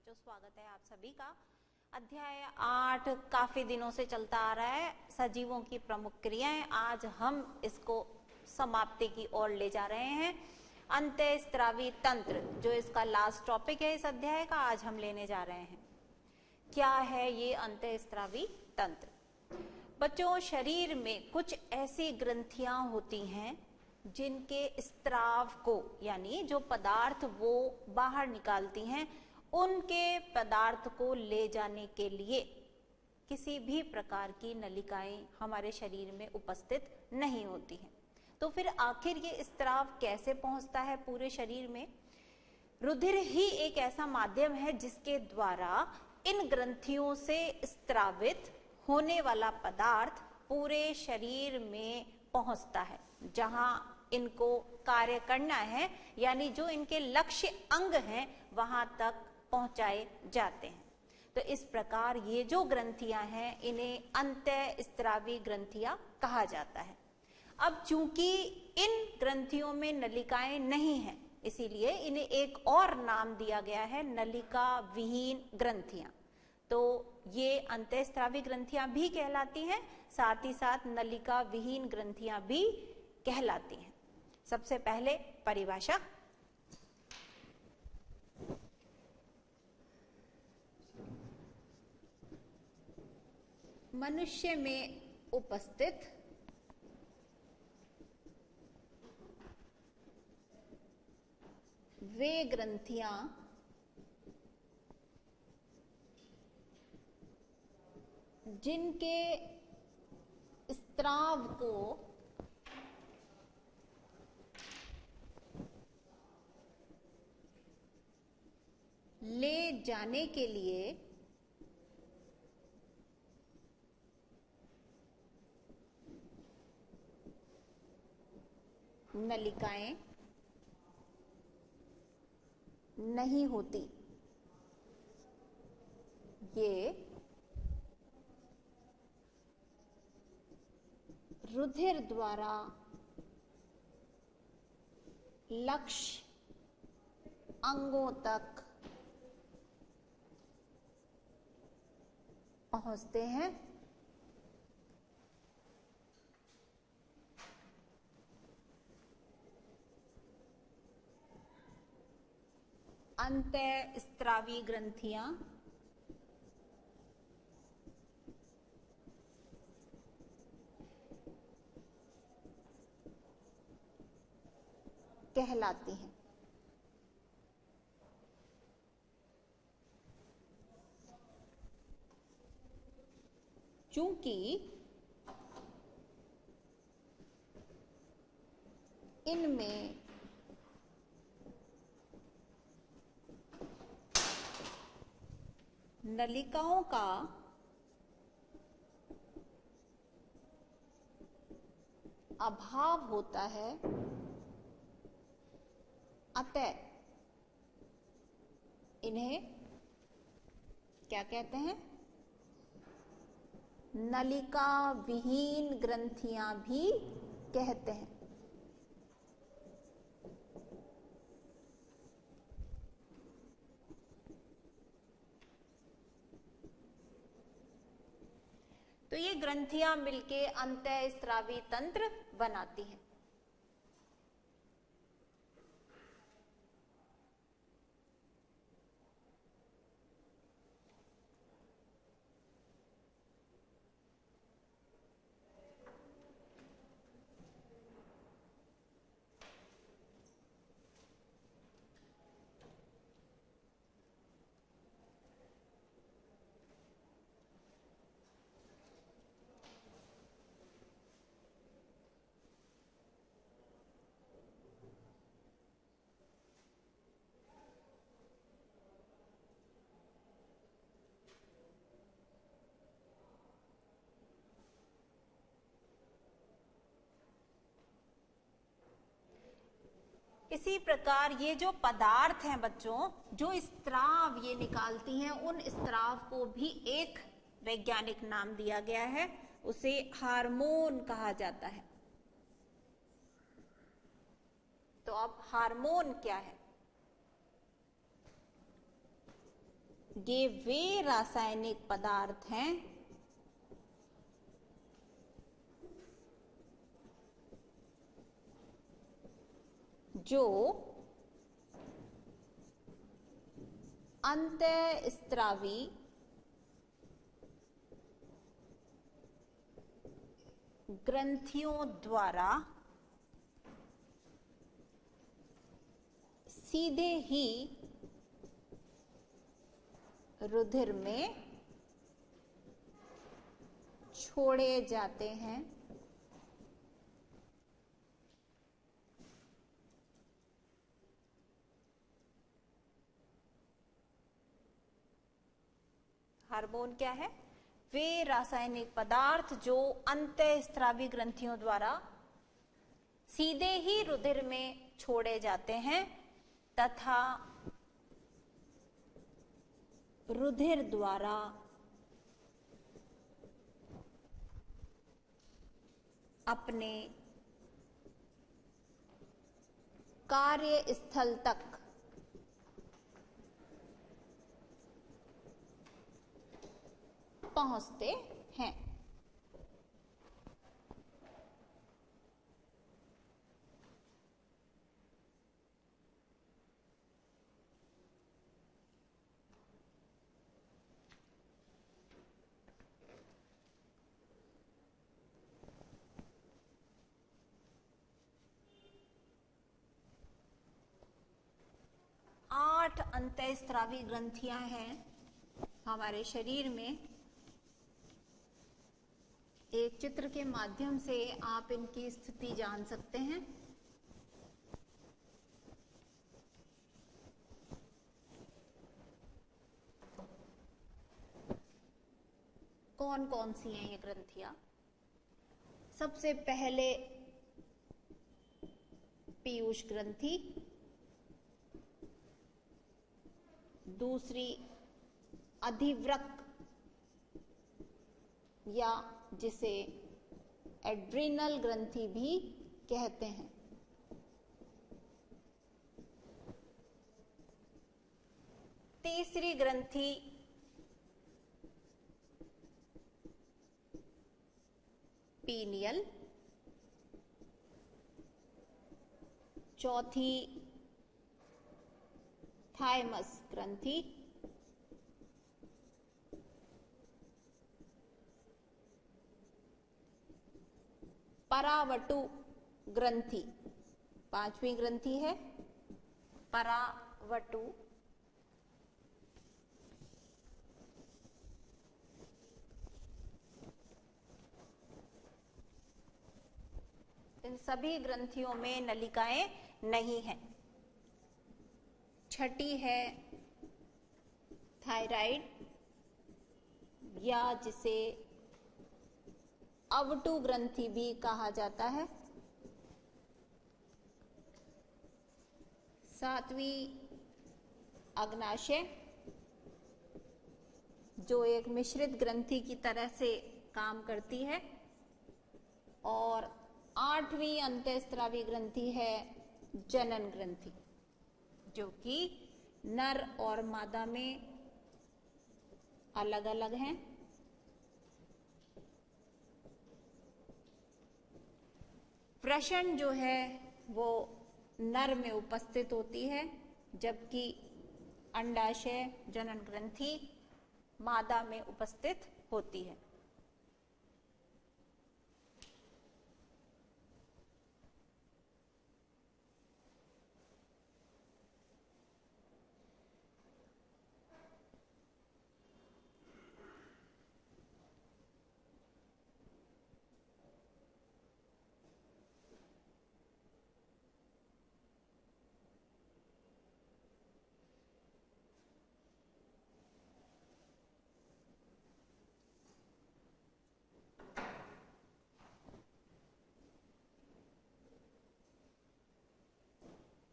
बच्चों, स्वागत है आप सभी का। अध्याय 8 काफी दिनों से चलता आ रहा है, सजीवों की प्रमुख क्रियाएं। आज हम इसको समाप्ति की ओर ले जा रहे हैं। अंतःस्रावी तंत्र जो इसका लास्ट टॉपिक है इस अध्याय का, आज हम लेने जा रहे हैं। क्या है ये अंतःस्रावी तंत्र? बच्चों, शरीर में कुछ ऐसी ग्रंथियां होती हैं जिनके स्त्राव को, यानी जो पदार्थ वो बाहर निकालती हैं, उनके पदार्थ को ले जाने के लिए किसी भी प्रकार की नलिकाएं हमारे शरीर में उपस्थित नहीं होती हैं। तो फिर आखिर ये स्त्राव कैसे पहुंचता है पूरे शरीर में? रुधिर ही एक ऐसा माध्यम है जिसके द्वारा इन ग्रंथियों से स्त्रावित होने वाला पदार्थ पूरे शरीर में पहुंचता है। जहां इनको कार्य करना है, यानी जो इनके लक्ष्य अंग हैं, वहां तक पहुंचाए जाते हैं। तो इस प्रकार ये जो ग्रंथियां हैं, इन्हें अंतःस्रावी ग्रंथियां कहा जाता है। अब चूंकि इन ग्रंथियों में नलिकाएं नहीं हैं, इसीलिए इन्हें एक और नाम दिया गया है, नलिका विहीन ग्रंथियां। तो ये अंतःस्रावी ग्रंथियां भी कहलाती हैं, साथ ही साथ नलिका विहीन ग्रंथियां भी कहलाती हैं। सबसे पहले परिभाषा। मनुष्य में उपस्थित वे ग्रंथियां जिनके स्त्राव को ले जाने के लिए नलिकाएं नहीं होती, ये रुधिर द्वारा लक्ष्य अंगों तक पहुंचते हैं। अंतःस्रावी ग्रंथियां कहलाती हैं। चूंकि इनमें नलिकाओं का अभाव होता है, अतः इन्हें क्या कहते हैं? नलिका विहीन ग्रंथियां भी कहते हैं। तो ये ग्रंथियां मिलके अंतःस्रावी तंत्र बनाती हैं। इसी प्रकार ये जो पदार्थ हैं बच्चों, जो स्त्राव ये निकालती हैं, उन स्त्राव को भी एक वैज्ञानिक नाम दिया गया है, उसे हार्मोन कहा जाता है। तो अब हार्मोन क्या है? ये वे रासायनिक पदार्थ हैं जो अंतःस्रावी ग्रंथियों द्वारा सीधे ही रुधिर में छोड़े जाते हैं। हार्मोन क्या है? वे रासायनिक पदार्थ जो अंतःस्रावी ग्रंथियों द्वारा सीधे ही रुधिर में छोड़े जाते हैं तथा रुधिर द्वारा अपने कार्यस्थल तक पहुंचते हैं। आठ अंतःस्रावी ग्रंथियां हैं हमारे शरीर में। एक चित्र के माध्यम से आप इनकी स्थिति जान सकते हैं। कौन कौन सी हैं ये ग्रंथियां? सबसे पहले पीयूष ग्रंथि, दूसरी अधिवृक्क या जिसे एड्रिनल ग्रंथि भी कहते हैं। तीसरी ग्रंथि पीनियल, चौथी थाइमस ग्रंथि, परावटु ग्रंथि, पांचवी ग्रंथि है परावटु। इन सभी ग्रंथियों में नलिकाएं नहीं हैं। छठी है थायराइड या जिसे अवटु ग्रंथि भी कहा जाता है। सातवीं अग्नाशय जो एक मिश्रित ग्रंथि की तरह से काम करती है। और आठवीं अंतःस्रावी ग्रंथि है जनन ग्रंथि जो कि नर और मादा में अलग अलग हैं। वृषण जो है वो नर में उपस्थित होती है जबकि अंडाशय जनन ग्रंथि मादा में उपस्थित होती है।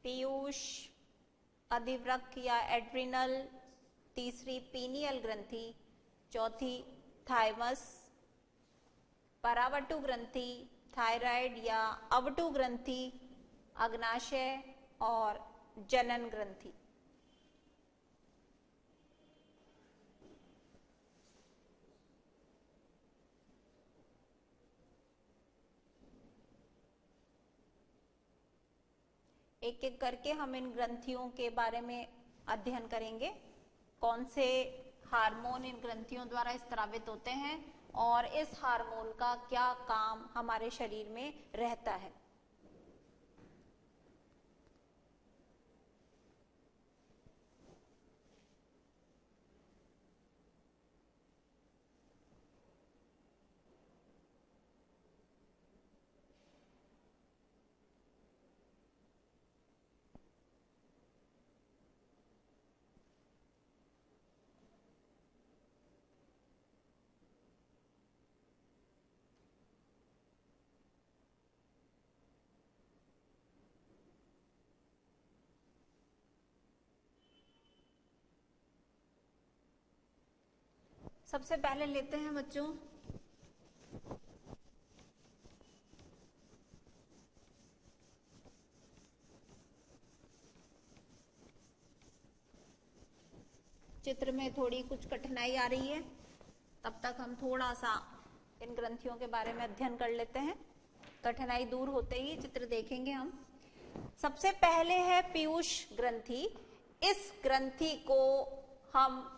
पीयूष, अधिवृक्क या एड्रिनल, तीसरी पीनियल ग्रंथि, चौथी थाइमस, परावटु ग्रंथि, थायराइड या अवटु ग्रंथि, अग्नाशय और जनन ग्रंथि। एक एक करके हम इन ग्रंथियों के बारे में अध्ययन करेंगे। कौन से हार्मोन इन ग्रंथियों द्वारा स्रावित होते हैं और इस हार्मोन का क्या काम हमारे शरीर में रहता है। सबसे पहले लेते हैं बच्चों चित्र में थोड़ी कुछ कठिनाई आ रही है, तब तक हम थोड़ा सा इन ग्रंथियों के बारे में अध्ययन कर लेते हैं। कठिनाई दूर होते ही चित्र देखेंगे हम। सबसे पहले है पीयूष ग्रंथि। इस ग्रंथि को हम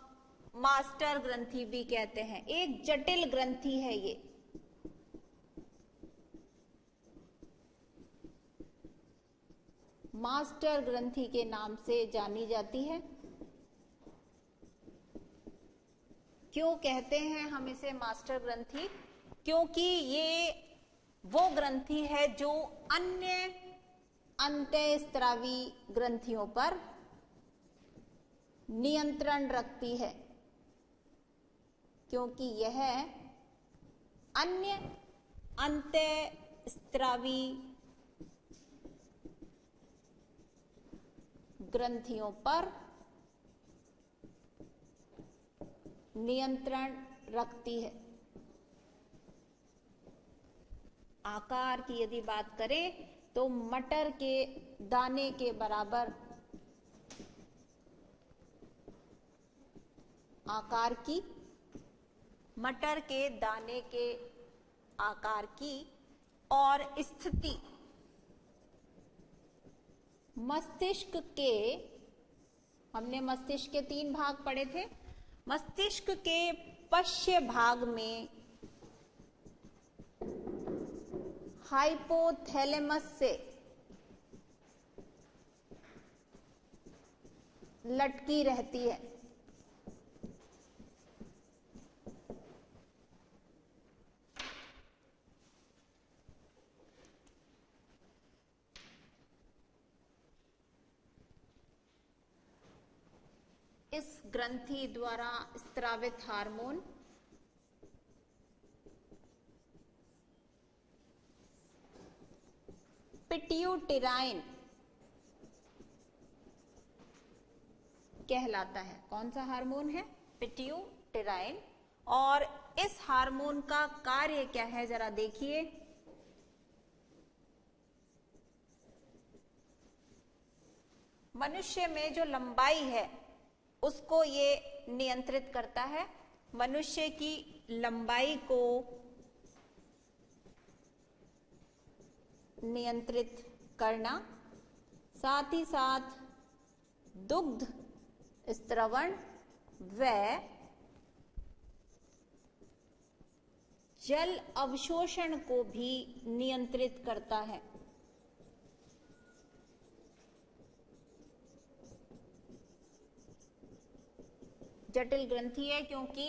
मास्टर ग्रंथि भी कहते हैं। एक जटिल ग्रंथि है ये। मास्टर ग्रंथि के नाम से जानी जाती है। क्यों कहते हैं हम इसे मास्टर ग्रंथि? क्योंकि ये वो ग्रंथि है जो अन्य अंतःस्रावी ग्रंथियों पर नियंत्रण रखती है, क्योंकि यह अन्य अंतःस्रावी ग्रंथियों पर नियंत्रण रखती है। आकार की यदि बात करें तो मटर के दाने के बराबर आकार की, मटर के दाने के आकार की, और स्थिति मस्तिष्क के, हमने मस्तिष्क के 3 भाग पढ़े थे। मस्तिष्क के पश्य भाग में हाइपोथैलेमस से लटकी रहती है। इस ग्रंथि द्वारा स्रावित हार्मोन पिट्यूटेराइन कहलाता है। कौन सा हार्मोन है? पिट्यूटेराइन। और इस हार्मोन का कार्य क्या है जरा देखिए। मनुष्य में जो लंबाई है उसको ये नियंत्रित करता है। मनुष्य की लंबाई को नियंत्रित करना, साथ ही साथ दुग्ध स्त्रवण व जल अवशोषण को भी नियंत्रित करता है। जटिल ग्रंथि है क्योंकि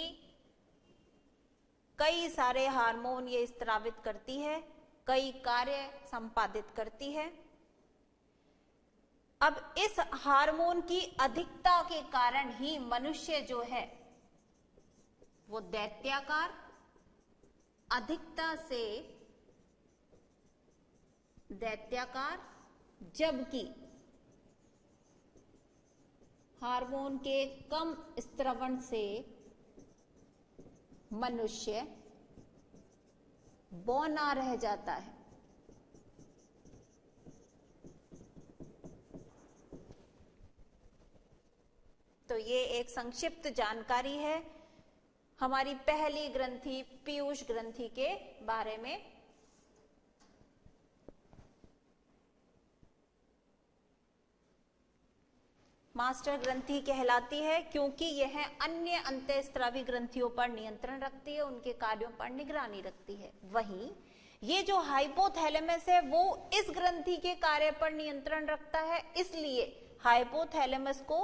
कई सारे हार्मोन ये स्रावित करती है, कई कार्य संपादित करती है। अब इस हार्मोन की अधिकता के कारण ही मनुष्य जो है वो दैत्याकार, अधिकता से दैत्याकार, जबकि हार्मोन के कम स्त्रवण से मनुष्य बौना रह जाता है। तो ये एक संक्षिप्त जानकारी है हमारी पहली ग्रंथि पीयूष ग्रंथि के बारे में। मास्टर ग्रंथि कहलाती है क्योंकि यह अन्य अंतःस्रावी ग्रंथियों पर नियंत्रण रखती है, उनके कार्यों पर निगरानी रखती है। वहीं ये जो हाइपोथैलेमस है वो इस ग्रंथि के कार्य पर नियंत्रण रखता है, इसलिए हाइपोथैलेमस को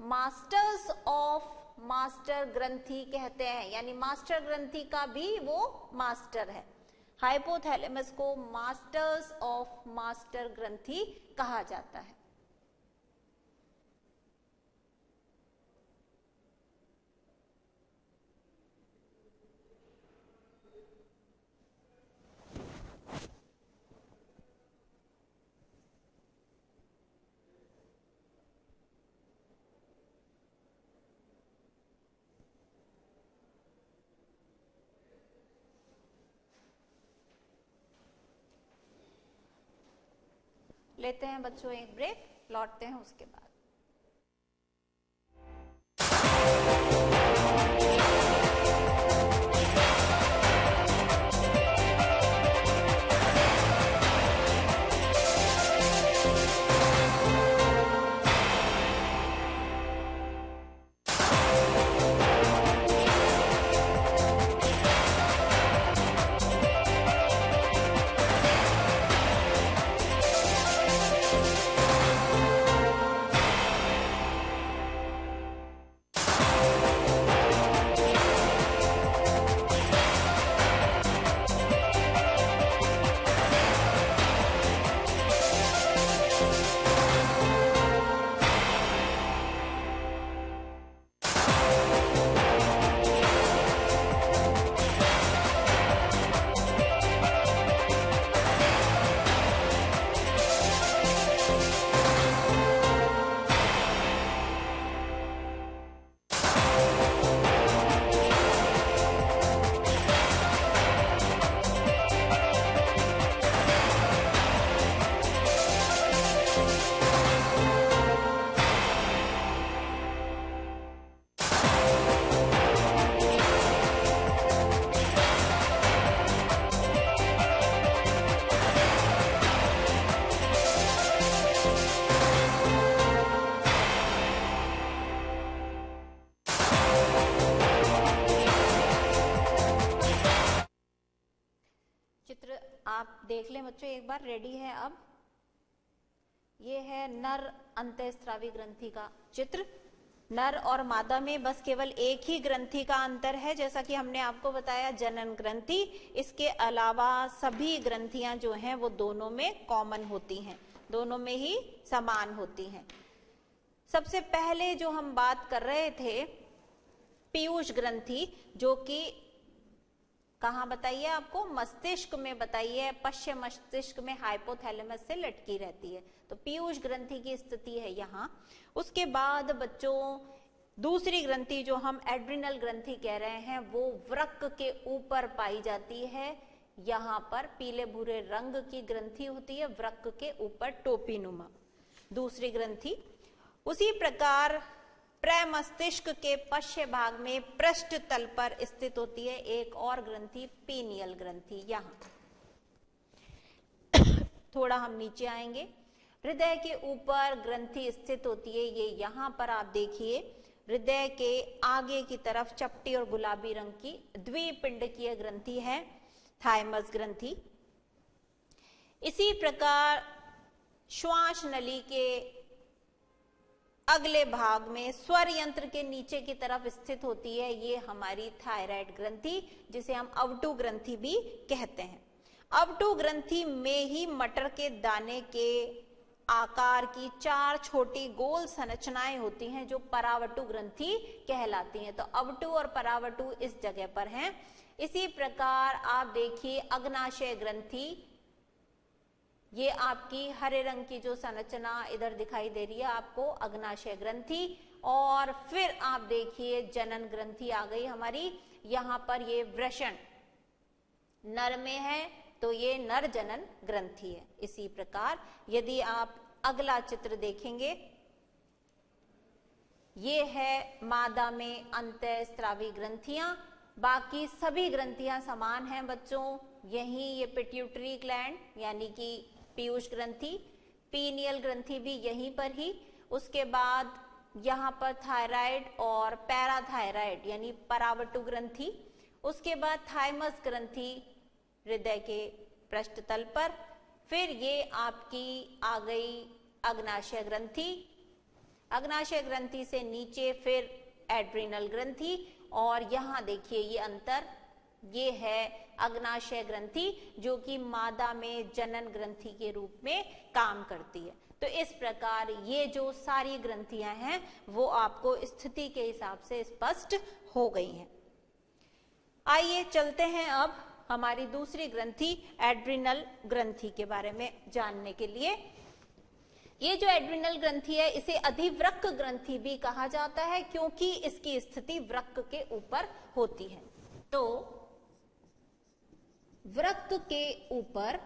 मास्टर्स ऑफ मास्टर ग्रंथि कहते हैं, यानी मास्टर ग्रंथि का भी वो मास्टर है। हाइपोथैलेमस को मास्टर्स ऑफ मास्टर ग्रंथि कहा जाता है। लेते हैं बच्चों एक ब्रेक, लौटते हैं उसके बाद। देख लें बच्चों एक बार, रेडी है अब। ये है नर अंतःस्रावी ग्रंथि का चित्र। नर और मादा में बस केवल एक ही ग्रंथि का अंतर है, जैसा कि हमने आपको बताया जनन ग्रंथि। इसके अलावा सभी ग्रंथियां जो हैं वो दोनों में कॉमन होती हैं, दोनों में ही समान होती हैं। सबसे पहले जो हम बात कर रहे थे पीयूष ग्रंथि, जो कि कहाँ बताइए आपको, मस्तिष्क में बताइए, पश्चिम मस्तिष्क में हाइपोथैलेमस से लटकी रहती है। तो पीयूष ग्रंथि की स्थिति है यहाँ। उसके बाद बच्चों दूसरी ग्रंथि जो हम एड्रिनल ग्रंथि कह रहे हैं वो वृक्क के ऊपर पाई जाती है। यहाँ पर पीले भूरे रंग की ग्रंथि होती है, वृक्क के ऊपर टोपी नुमा दूसरी ग्रंथि। उसी प्रकार प्रमस्तिष्क के पश्चिम भाग में पृष्ठ तल पर स्थित होती है एक और ग्रंथि, पीनियल ग्रंथि। यहाँ थोड़ा हम नीचे आएंगे, हृदय के ऊपर ग्रंथि स्थित होती है। ये यहाँ पर आप देखिए, हृदय के आगे की तरफ चपटी और गुलाबी रंग की द्विपिंडकीय ग्रंथि है, थाइमस ग्रंथि। इसी प्रकार श्वास नली के अगले भाग में स्वर यंत्र के नीचे की तरफ स्थित होती है ये हमारी थायराइड ग्रंथि, जिसे हम अवटु ग्रंथि भी कहते हैं। अवटु ग्रंथि में ही मटर के दाने के आकार की 4 छोटी गोल संरचनाएं होती हैं जो परावटु ग्रंथि कहलाती हैं। तो अवटु और परावटु इस जगह पर हैं। इसी प्रकार आप देखिए अग्नाशय ग्रंथि, ये आपकी हरे रंग की जो संरचना इधर दिखाई दे रही है आपको, अग्नाशय ग्रंथि। और फिर आप देखिए जनन ग्रंथि आ गई हमारी। यहाँ पर ये वृषण नर में है तो ये नर जनन ग्रंथि है। इसी प्रकार यदि आप अगला चित्र देखेंगे, ये है मादा में अंतःस्रावी ग्रंथियां। बाकी सभी ग्रंथियां समान हैं बच्चों। यही ये पिट्यूटरी ग्लैंड यानी कि पीयूष ग्रंथि, पीनियल ग्रंथि भी यहीं पर ही। उसके बाद यहाँ पर थायराइड और पैराथायराइड यानी परावटु ग्रंथि, उसके बाद थाइमस ग्रंथि हृदय के पृष्ठ तल पर, फिर ये आपकी आ गई अग्नाशय ग्रंथि, अग्नाशय ग्रंथि से नीचे फिर एड्रिनल ग्रंथि, और यहाँ देखिए ये अंतर, ये है अग्नाशय ग्रंथि जो कि मादा में जनन ग्रंथि के रूप में काम करती है। तो इस प्रकार ये जो सारी ग्रंथियां हैं वो आपको स्थिति के हिसाब से स्पष्ट हो गई हैं। आइए चलते हैं अब हमारी दूसरी ग्रंथि एड्रिनल ग्रंथि के बारे में जानने के लिए। ये जो एड्रिनल ग्रंथि है इसे अधिवृक्क ग्रंथि भी कहा जाता है क्योंकि इसकी स्थिति वृक्क के ऊपर होती है। तो वृक्क के ऊपर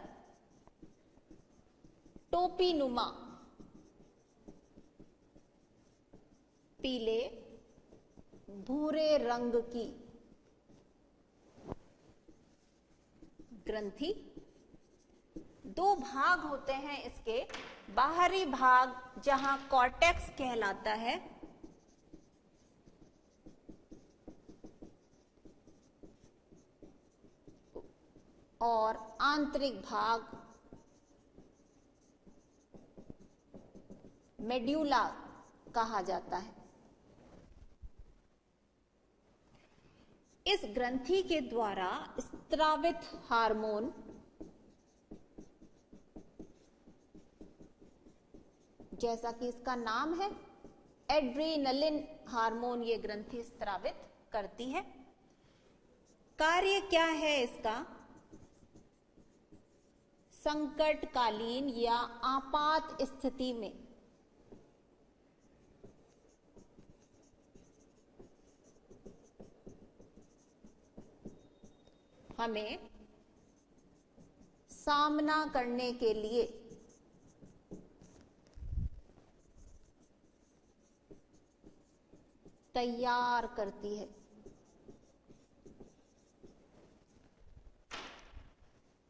टोपीनुमा पीले भूरे रंग की ग्रंथि, दो भाग होते हैं इसके। बाहरी भाग जहां कॉर्टेक्स कहलाता है, और आंतरिक भाग मेड्यूला कहा जाता है। इस ग्रंथि के द्वारा स्त्रावित हार्मोन जैसा कि इसका नाम है एड्रेनलिन हार्मोन ये ग्रंथि स्त्रावित करती है। कार्य क्या है इसका? संकटकालीन या आपात स्थिति में हमें सामना करने के लिए तैयार करती है।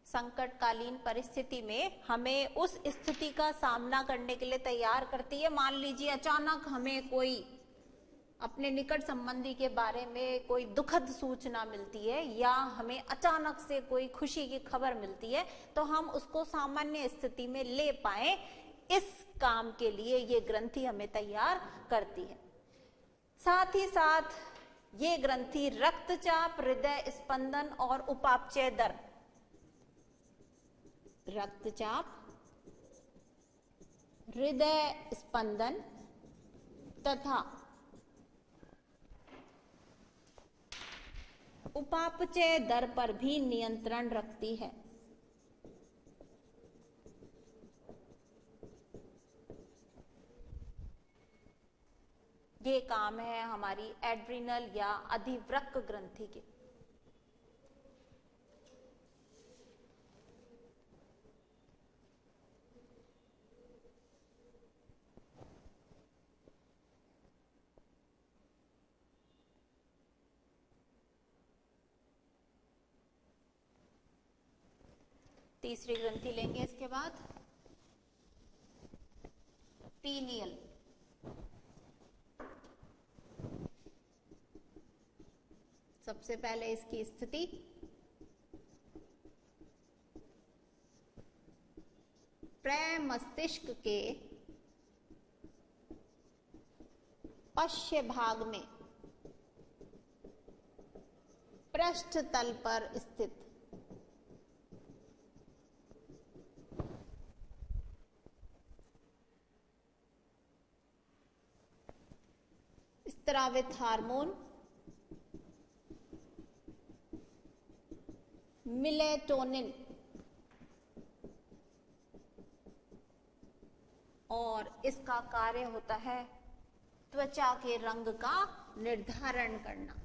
संकटकालीन परिस्थिति में हमें उस स्थिति का सामना करने के लिए तैयार करती है। मान लीजिए अचानक हमें कोई अपने निकट संबंधी के बारे में कोई दुखद सूचना मिलती है या हमें अचानक से कोई खुशी की खबर मिलती है, तो हम उसको सामान्य स्थिति में ले पाए, इस काम के लिए ये ग्रंथि हमें तैयार करती है। साथ ही साथ ये ग्रंथि रक्तचाप, हृदय स्पंदन और उपापचय दर, रक्तचाप, हृदय स्पंदन तथा उपापचय दर पर भी नियंत्रण रखती है। ये काम है हमारी एड्रिनल या अधिवृक्क ग्रंथि के। तीसरी ग्रंथि लेंगे इसके बाद, पीनियल। सबसे पहले इसकी स्थिति, प्रमस्तिष्क के पश्य भाग में पृष्ठ तल पर स्थित स्त्रावित हार्मोन मेलेटोनिन और इसका कार्य होता है त्वचा के रंग का निर्धारण करना।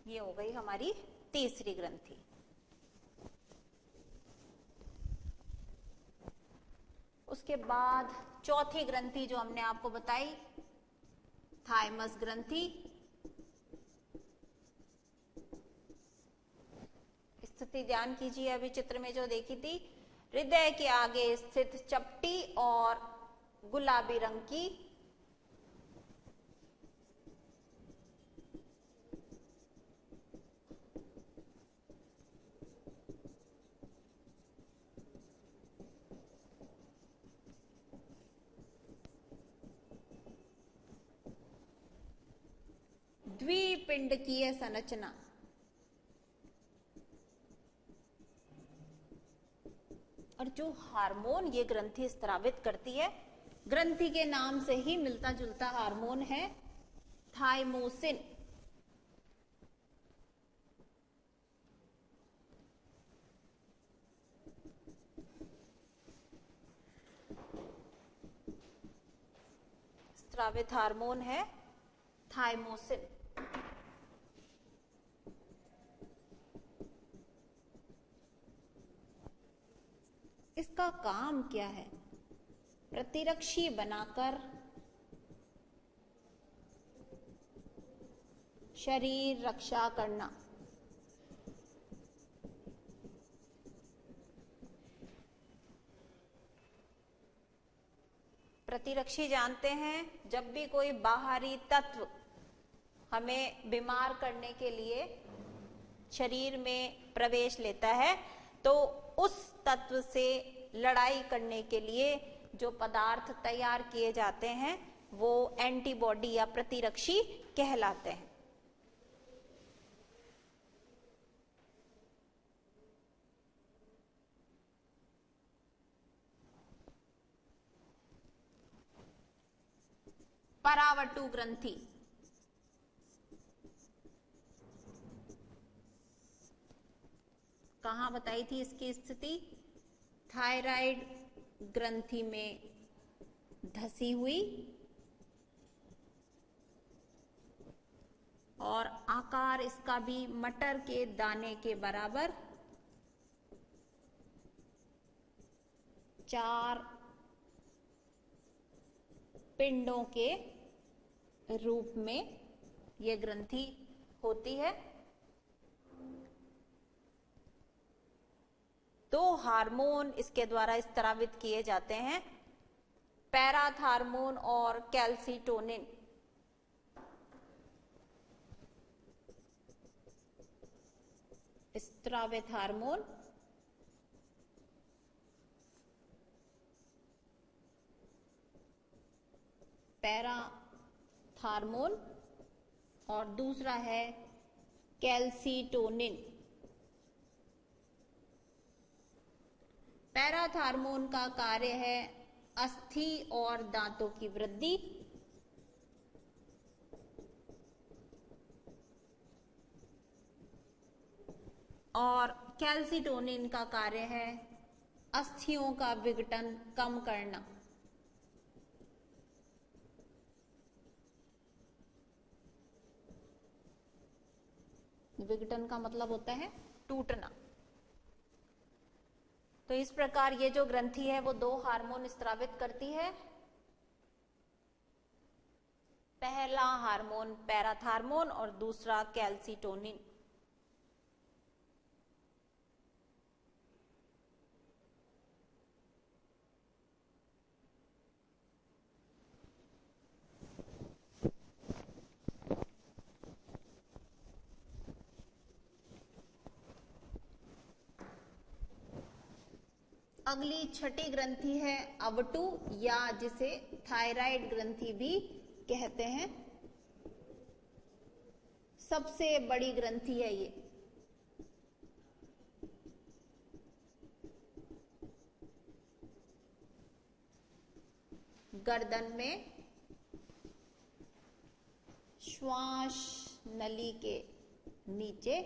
ये हो गई हमारी तीसरी ग्रंथि। उसके बाद चौथी ग्रंथि जो हमने आपको बताई, थाइमस ग्रंथि। स्थिति ध्यान कीजिए, अभी चित्र में जो देखी थी, हृदय के आगे स्थित चपटी और गुलाबी रंग की द्विपिंडकीय संरचना। और जो हार्मोन ये ग्रंथि स्रावित करती है, ग्रंथि के नाम से ही मिलता जुलता हार्मोन है थाइमोसिन। स्रावित हार्मोन है थाइमोसिन। इसका काम क्या है? प्रतिरक्षी बनाकर शरीर रक्षा करना। प्रतिरक्षी जानते हैं, जब भी कोई बाहरी तत्व हमें बीमार करने के लिए शरीर में प्रवेश लेता है, तो उस तत्व से लड़ाई करने के लिए जो पदार्थ तैयार किए जाते हैं वो एंटीबॉडी या प्रतिरक्षी कहलाते हैं। परावटु ग्रंथि। कहाँ बताई थी इसकी स्थिति? थायराइड ग्रंथि में धसी हुई और आकार इसका भी मटर के दाने के बराबर, 4 पिंडों के रूप में ये ग्रंथि होती है। 2 हार्मोन इसके द्वारा स्रावित किए जाते हैं, पैराथार्मोन और कैल्सिटोनिन। स्रावित हार्मोन पैराथार्मोन और दूसरा है कैल्सिटोनिन। पैराथार्मोन का कार्य है अस्थि और दांतों की वृद्धि, और कैल्सिटोनिन का कार्य है अस्थियों का विघटन कम करना। विघटन का मतलब होता है टूटना। तो इस प्रकार ये जो ग्रंथि है वो 2 हार्मोन स्रावित करती है। पहला हार्मोन पैराथार्मोन और दूसरा कैल्सिटोनिन। अगली छठी ग्रंथि है अवटु, या जिसे थायराइड ग्रंथि भी कहते हैं। सबसे बड़ी ग्रंथि है ये। गर्दन में श्वास नली के नीचे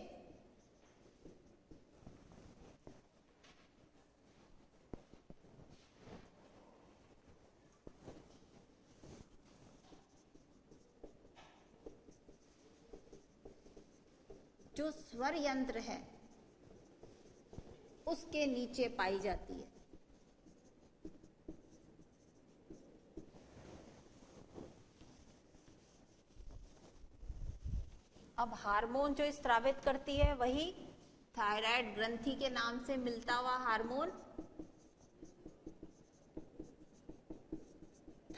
जो स्वर यंत्र है उसके नीचे पाई जाती है। अब हार्मोन जो स्रावित करती है वही थायराइड ग्रंथि के नाम से मिलता हुआ हार्मोन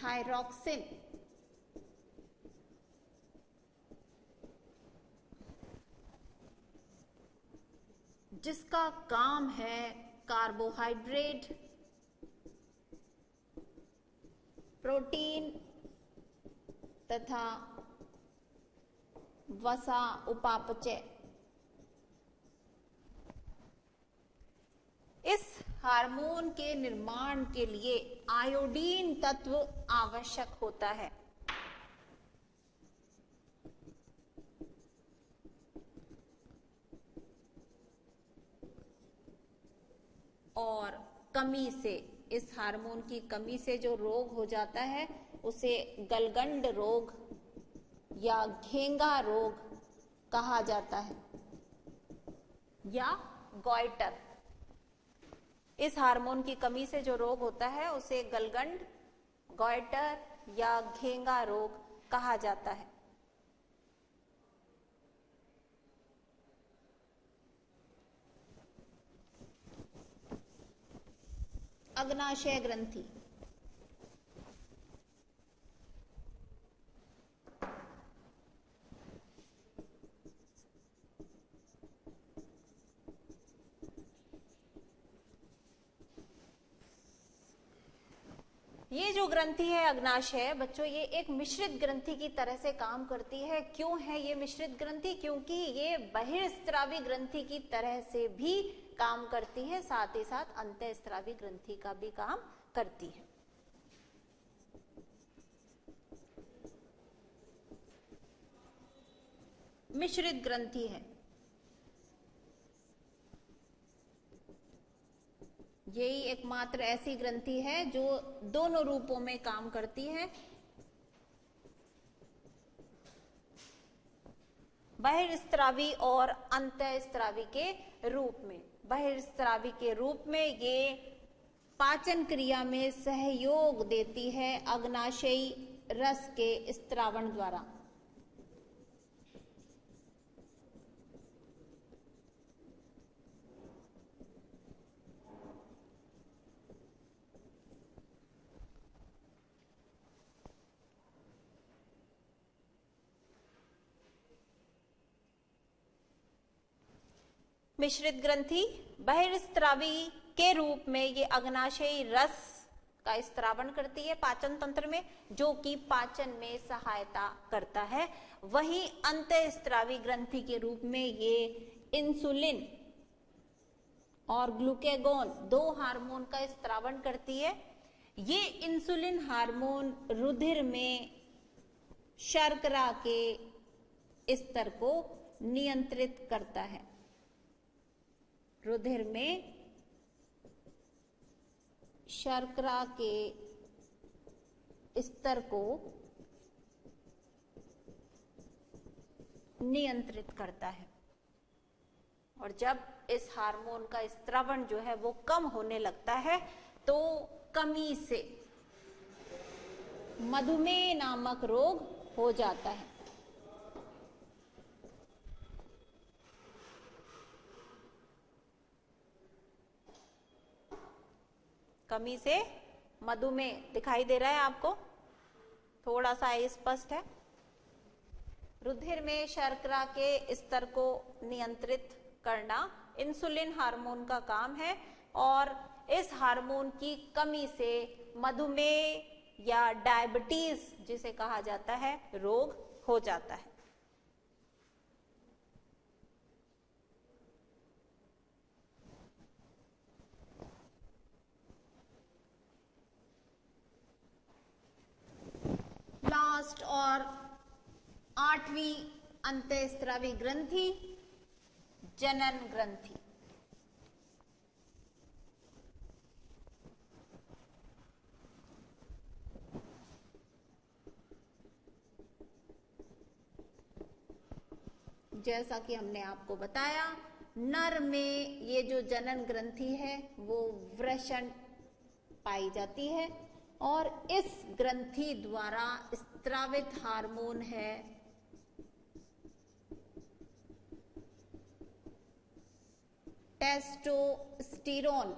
थायरॉक्सिन, जिसका काम है कार्बोहाइड्रेट, प्रोटीन तथा वसा उपापचय। इस हार्मोन के निर्माण के लिए आयोडीन तत्व आवश्यक होता है। और कमी से, इस हार्मोन की कमी से जो रोग हो जाता है उसे गलगंड रोग या घेंगा रोग कहा जाता है, या गॉइटर। इस हार्मोन की कमी से जो रोग होता है उसे गलगंड, गॉइटर या घेंगा रोग कहा जाता है। अग्नाशय ग्रंथि, ये जो ग्रंथि है अग्नाशय बच्चों, ये एक मिश्रित ग्रंथि की तरह से काम करती है। क्यों है ये मिश्रित ग्रंथि? क्योंकि ये बहिर्स्रावी ग्रंथि की तरह से भी काम करती है, साथ ही साथ अंतःस्रावी ग्रंथि का भी काम करती है। मिश्रित ग्रंथि है, यही एकमात्र ऐसी ग्रंथि है जो दोनों रूपों में काम करती है, बहिर्स्रावी और अंतःस्रावी के रूप में। बहिर्स्रावी के रूप में ये पाचन क्रिया में सहयोग देती है अग्नाशयी रस के स्त्रावण द्वारा। मिश्रित ग्रंथि बहिर्स्रावी के रूप में ये अग्नाशयी रस का स्त्रावण करती है पाचन तंत्र में, जो कि पाचन में सहायता करता है। वही अंतःस्रावी ग्रंथि के रूप में ये इंसुलिन और ग्लूकेगॉन, दो हार्मोन का स्त्रावण करती है। ये इंसुलिन हार्मोन रुधिर में शर्करा के स्तर को नियंत्रित करता है। रुधिर में शर्करा के स्तर को नियंत्रित करता है। और जब इस हार्मोन का स्त्रावण जो है वो कम होने लगता है तो कमी से मधुमेह नामक रोग हो जाता है। कमी से मधुमेह दिखाई दे रहा है आपको, थोड़ा सा स्पष्ट है। रुधिर में शर्करा के स्तर को नियंत्रित करना इंसुलिन हार्मोन का काम है, और इस हार्मोन की कमी से मधुमेह या डायबिटीज जिसे कहा जाता है रोग हो जाता है। लास्ट और 8वीं अंतःस्रावी ग्रंथि जनन ग्रंथि। जैसा कि हमने आपको बताया, नर में ये जो जनन ग्रंथि है वो वृषण पाई जाती है, और इस ग्रंथि द्वारा स्त्रावित हार्मोन है टेस्टोस्टेरोन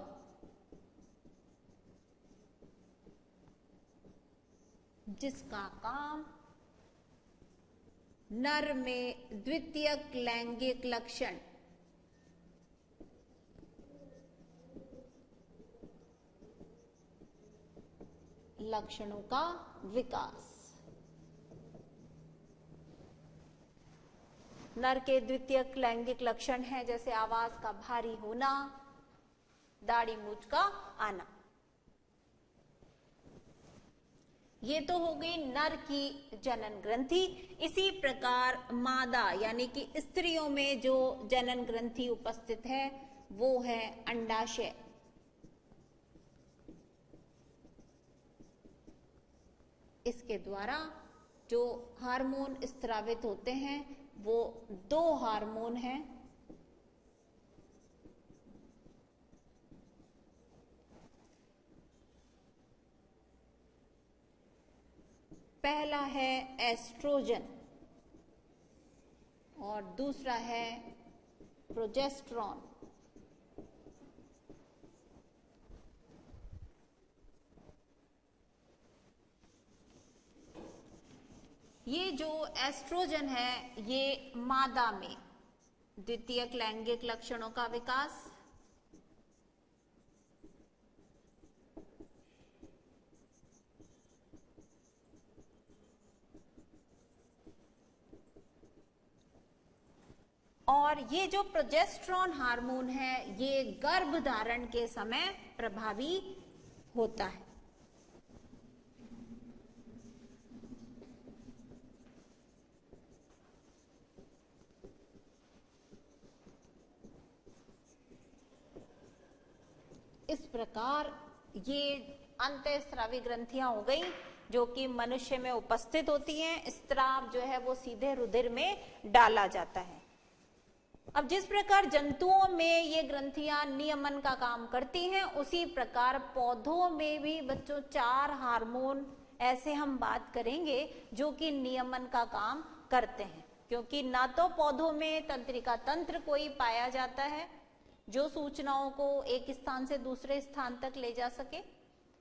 जिसका काम नर में द्वितीयक लैंगिक लक्षणों का विकास। नर के द्वितीयक लैंगिक लक्षण है जैसे आवाज का भारी होना, दाढ़ी मूंछ का आना। ये तो हो गई नर की जनन ग्रंथि। इसी प्रकार मादा यानी कि स्त्रियों में जो जनन ग्रंथि उपस्थित है वो है अंडाशय। इसके द्वारा जो हार्मोन स्रावित होते हैं वो दो हार्मोन हैं, पहला है एस्ट्रोजन और दूसरा है प्रोजेस्टेरॉन। ये जो एस्ट्रोजन है ये मादा में द्वितीयक लैंगिक लक्षणों का विकास, और ये जो प्रोजेस्टेरॉन हार्मोन है ये गर्भ धारण के समय प्रभावी होता है। इस प्रकार ये अंतःस्रावी ग्रंथियां हो गई जो कि मनुष्य में उपस्थित होती हैं। स्राव जो है वो सीधे रुधिर में डाला जाता है। अब जिस प्रकार जंतुओं में ये ग्रंथियां नियमन का काम करती हैं, उसी प्रकार पौधों में भी बच्चों 4 हार्मोन ऐसे हम बात करेंगे जो कि नियमन का काम करते हैं। क्योंकि ना तो पौधों में तंत्रिका तंत्र कोई पाया जाता है जो सूचनाओं को एक स्थान से दूसरे स्थान तक ले जा सके,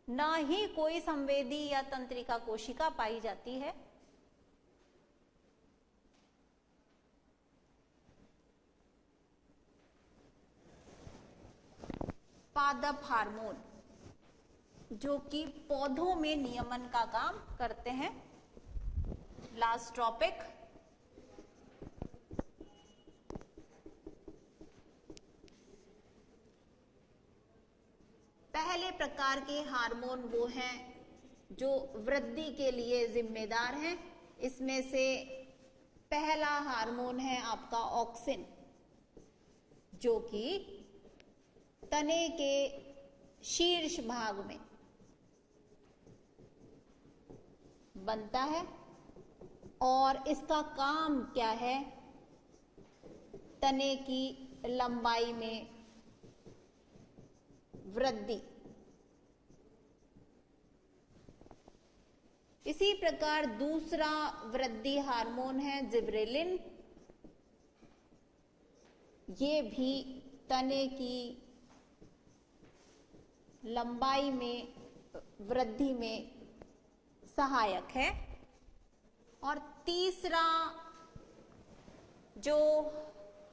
ना ही कोई संवेदी या तंत्रिका कोशिका पाई जाती है। पादप हार्मोन जो कि पौधों में नियमन का काम करते हैं। लास्ट टॉपिक पहले प्रकार के हार्मोन वो हैं जो वृद्धि के लिए जिम्मेदार हैं। इसमें से पहला हार्मोन है आपका ऑक्सिन जो कि तने के शीर्ष भाग में बनता है और इसका काम क्या है, तने की लंबाई में वृद्धि। इसी प्रकार दूसरा वृद्धि हार्मोन है जिब्रेलिन। ये भी तने की लंबाई में वृद्धि में सहायक है। और तीसरा जो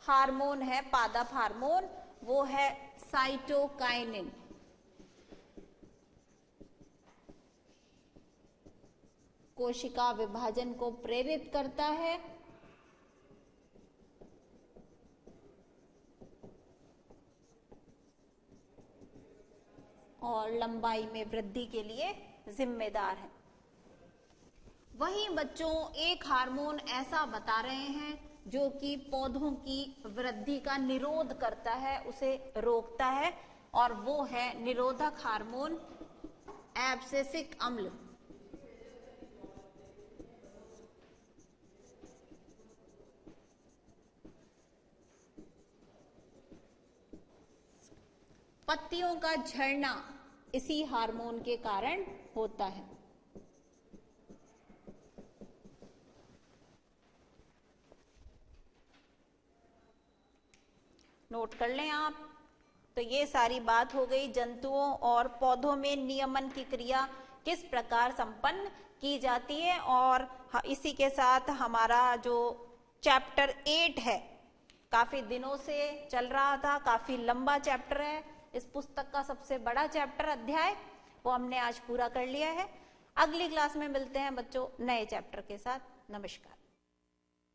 हार्मोन है पादप हार्मोन वो है साइटोकाइनिन। कोशिका विभाजन को प्रेरित करता है और लंबाई में वृद्धि के लिए जिम्मेदार है। वहीं बच्चों एक हार्मोन ऐसा बता रहे हैं जो कि पौधों की वृद्धि का निरोध करता है, उसे रोकता है, और वो है निरोधक हार्मोन एब्सिसिक अम्ल। पत्तियों का झड़ना इसी हार्मोन के कारण होता है। नोट कर लें आप, तो ये सारी बात हो गई जंतुओं और पौधों में नियमन की क्रिया किस प्रकार संपन्न की जाती है। और इसी के साथ हमारा जो चैप्टर 8 है, काफी दिनों से चल रहा था, काफी लंबा चैप्टर है, इस पुस्तक का सबसे बड़ा चैप्टर अध्याय, वो हमने आज पूरा कर लिया है। अगली क्लास में मिलते हैं बच्चों नए चैप्टर के साथ। नमस्कार।